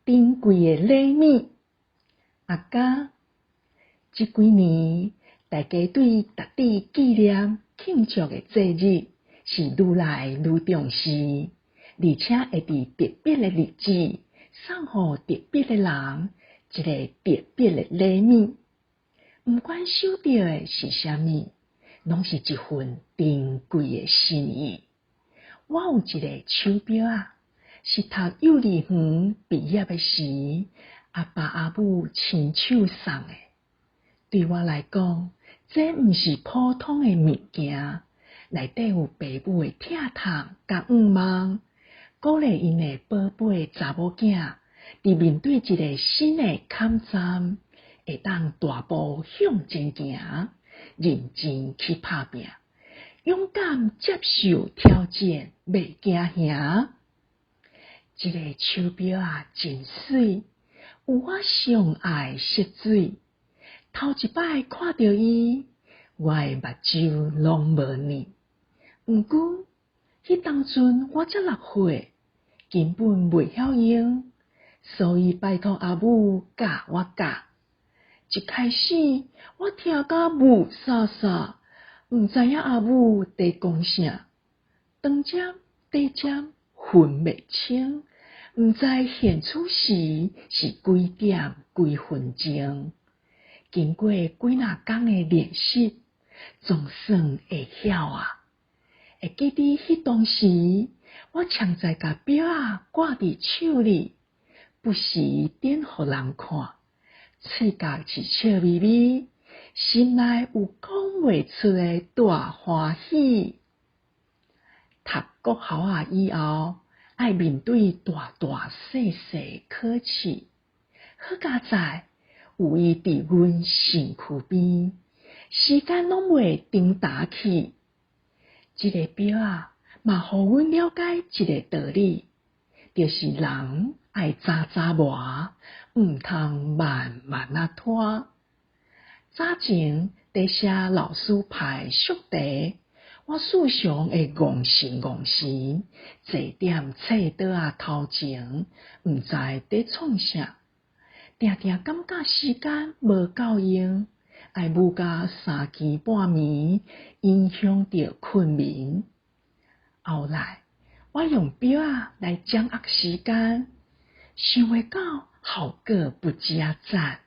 珍贵的礼物。阿家，这几年大家对特地纪念庆祝的节日是愈来愈重视，而且会伫特别的日子送予特别的人一个特别的礼物。不管收到的是啥物，拢是一份珍贵的心意。我有一个手表是读幼儿园毕业的时，阿爸阿母亲手送的。对我来讲，这毋是普通的物件，内底有爸母的疼痛甲愿望，鼓励因的宝贝查某囝，伫面对一个新的坎站，会当大步向前行，认真去打拼，勇敢接受挑战，袂惊吓。这个手表真水，有我上爱色水。头一摆看到伊，我的目睭拢无呢。毋过，迄当阵我才6岁，根本袂晓用，所以拜托阿母教我教。一开始我听甲雾煞煞，毋知影阿母伫讲啥，长针短针分袂清，毋知现出时是几点几分钟。经过几若工的练习，总算会晓会记得迄当时，我常在甲表挂伫手里，不时点互人看，嘴角是笑眯眯，心内有讲袂出的大欢喜。读国校以后，爱面对大大细细考试，好佳在有伊伫阮身躯边，时间拢袂长达去。这个表嘛，互阮了解一个道理，就是人爱早早磨，毋通慢慢拖。早前伫写老师派宿题，我时常会戇神，坐踮册桌头前，毋知伫创啥。定定感觉时间无够用，爱舞到3更半暝，影响着困眠。后来我用表来掌握时间，想袂到效果不加赞，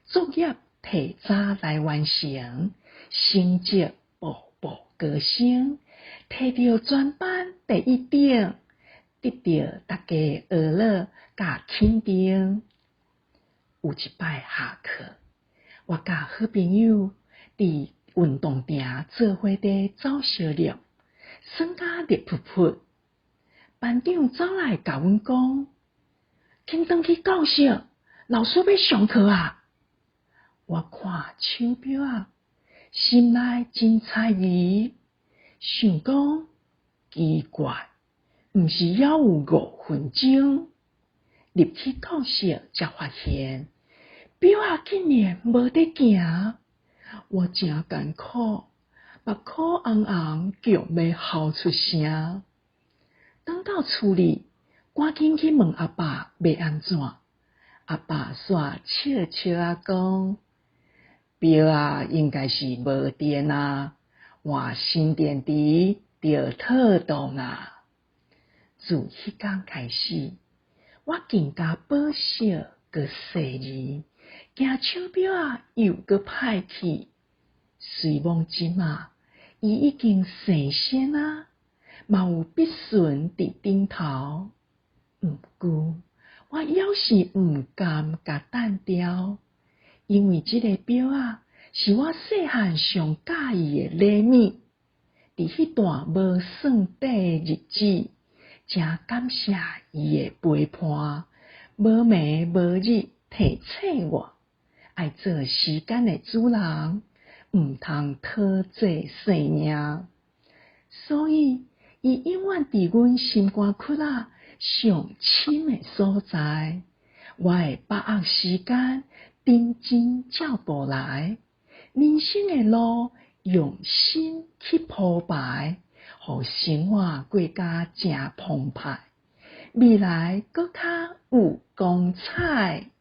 作业提早来完成，成绩步步高升，摕到全班第1等，得到大家学乐甲肯定。有一摆下课，我甲好朋友伫运动场做伙地走小路，酸甲热噗噗。班长走来甲阮讲：“紧转去教室，老师要上课啊！”我看手表心内真猜疑，想讲奇怪，毋是还有5分钟？入去教室才发现，表竟然无得行，我真艰苦，目眶红红，强要哭出声。等到厝里，赶紧去问阿爸要安怎。阿爸煞笑笑讲：“表应该是无电换新电池就妥当自迄天开始，我更加保守佮细腻，惊手表又佮歹去。随望即马，伊已经生鲜嘛有笔顺伫顶头。毋过，我还是毋甘甲等掉，因为这个表是我细汉上喜意的礼物。伫迄段无算短的日子，真感谢伊的陪伴，无暝无日提醒我，爱做时间的主人，毋通讨这生命。所以，伊永远伫阮心肝窟上深的所在。我会把握时间，认真照步来，人生的路用心去铺排，互生活过甲真澎湃，未来搁较有光彩。